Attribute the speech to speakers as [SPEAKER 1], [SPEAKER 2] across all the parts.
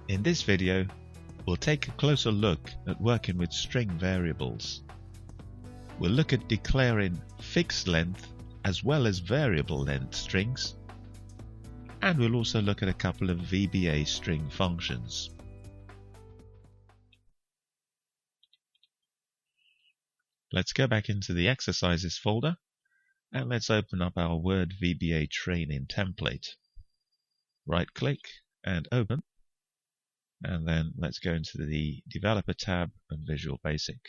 [SPEAKER 1] In this video, we'll take a closer look at working with string variables. We'll look at declaring fixed length as well as variable length strings, and we'll also look at a couple of VBA string functions. Let's go back into the exercises folder and let's open up our Word VBA training template. Right click and open, and then let's go into the Developer tab and Visual Basic.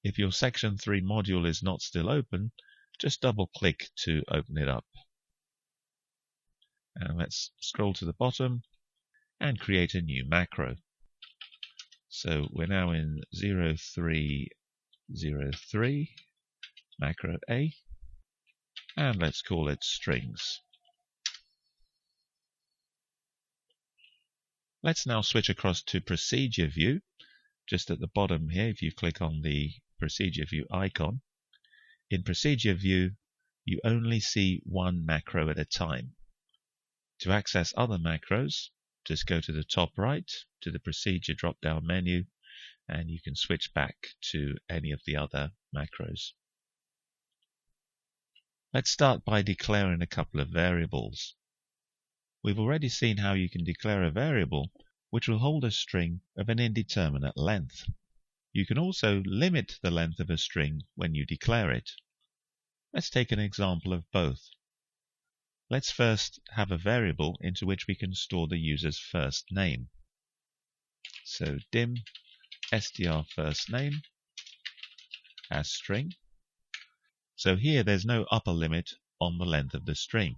[SPEAKER 1] If your Section 3 module is not still open, just double click to open it up. And let's scroll to the bottom and create a new macro. So we're now in 0303 macro A, and let's call it strings. Let's now switch across to procedure view. Just at the bottom here, if you click on the procedure view icon, in procedure view you only see one macro at a time. To access other macros, just go to the top right to the procedure drop down menu and you can switch back to any of the other macros. Let's start by declaring a couple of variables. We've already seen how you can declare a variable which will hold a string of an indeterminate length. You can also limit the length of a string when you declare it. Let's take an example of both. Let's first have a variable into which we can store the user's first name. So dim str first name as string. So here there's no upper limit on the length of the string.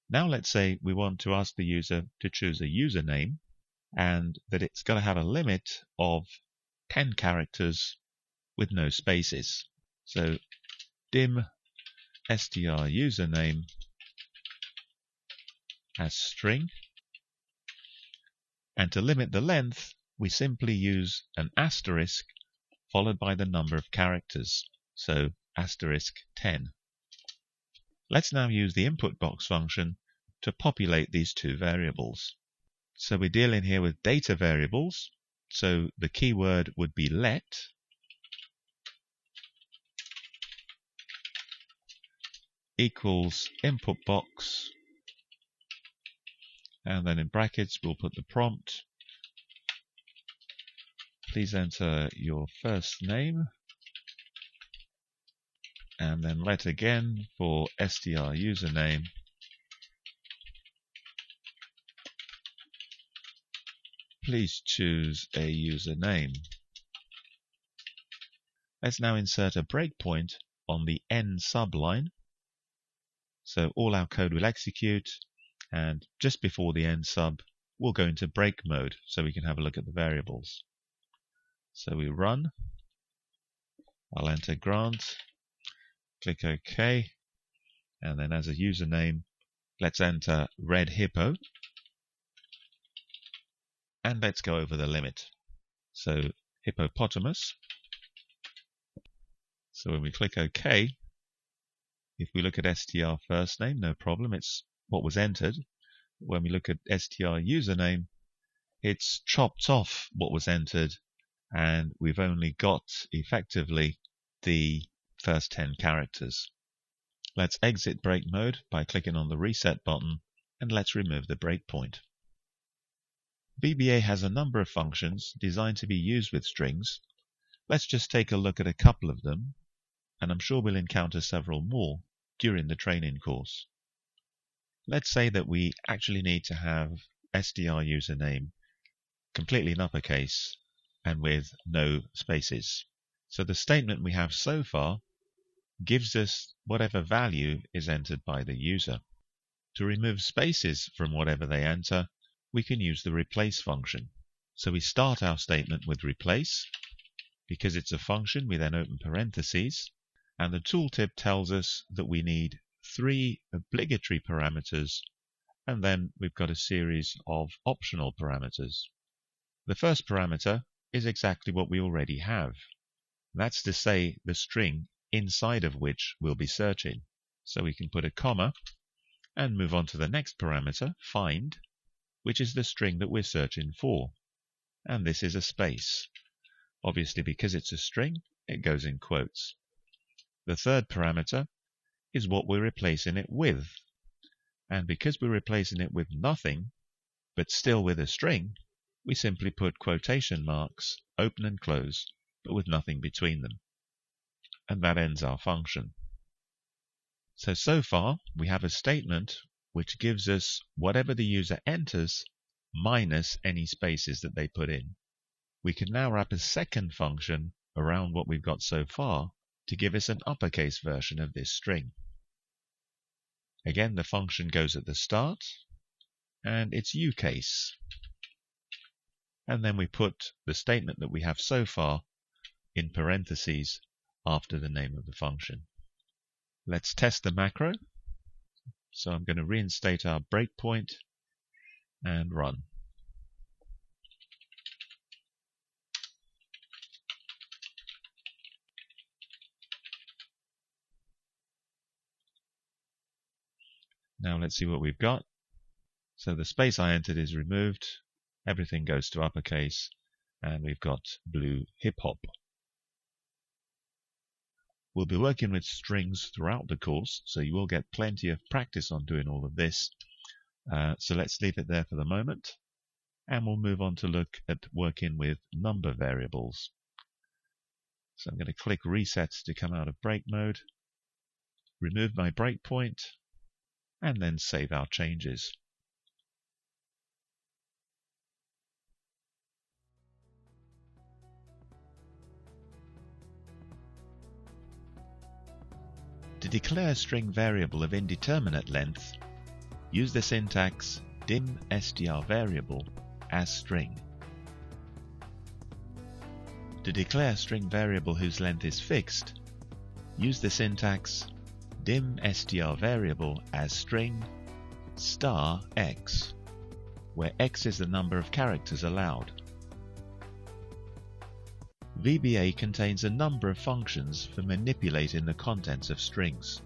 [SPEAKER 1] Now let's say we want to ask the user to choose a username and that it's got to have a limit of 10 characters with no spaces. So dim str username as string, and to limit the length we simply use an asterisk followed by the number of characters, so asterisk 10. Let's now use the input box function to populate these two variables. So we're dealing here with data variables, so the keyword would be let equals input box, and then in brackets we'll put the prompt. Please enter your first name, and then let again for str username. Please choose a username. Let's now insert a breakpoint on the n subline. So all our code will execute, and just before the end sub we'll go into break mode so we can have a look at the variables. So we run, I'll enter grant, click OK, and then as a username let's enter red hippo, and let's go over the limit. So hippopotamus. So when we click OK, if we look at str first name, no problem, it's what was entered. When we look at str username, it's chopped off what was entered, and we've only got effectively the first 10 characters. Let's exit break mode by clicking on the reset button, and let's remove the breakpoint. VBA has a number of functions designed to be used with strings. Let's just take a look at a couple of them, and I'm sure we'll encounter several more during the training course. Let's say that we actually need to have str username completely in uppercase and with no spaces. So the statement we have so far gives us whatever value is entered by the user. To remove spaces from whatever they enter, we can use the replace function. So we start our statement with replace. Because it's a function, we then open parentheses, and the tooltip tells us that we need 3 obligatory parameters, and then we've got a series of optional parameters. The first parameter is exactly what we already have. That's to say the string inside of which we'll be searching. So we can put a comma and move on to the next parameter, find, which is the string that we're searching for. And this is a space. Obviously, because it's a string, it goes in quotes. The third parameter is what we're replacing it with. And because we're replacing it with nothing, but still with a string, we simply put quotation marks, open and close, but with nothing between them. And that ends our function. So far, we have a statement which gives us whatever the user enters minus any spaces that they put in. We can now wrap a second function around what we've got so far to give us an uppercase version of this string. Again, the function goes at the start, and it's uCase. And then we put the statement that we have so far in parentheses after the name of the function. Let's test the macro. So I'm going to reinstate our breakpoint and run. Now let's see what we've got. So the space I entered is removed, everything goes to uppercase, and we've got blue hip hop. We'll be working with strings throughout the course, so you will get plenty of practice on doing all of this. So let's leave it there for the moment, and we'll move on to look at working with number variables. So I'm going to click Reset to come out of break mode, remove my breakpoint, and then save our changes. To declare a string variable of indeterminate length, use the syntax dim str variable as string. To declare a string variable whose length is fixed, use the syntax dim str variable as string star x, where x is the number of characters allowed. VBA contains a number of functions for manipulating the contents of strings.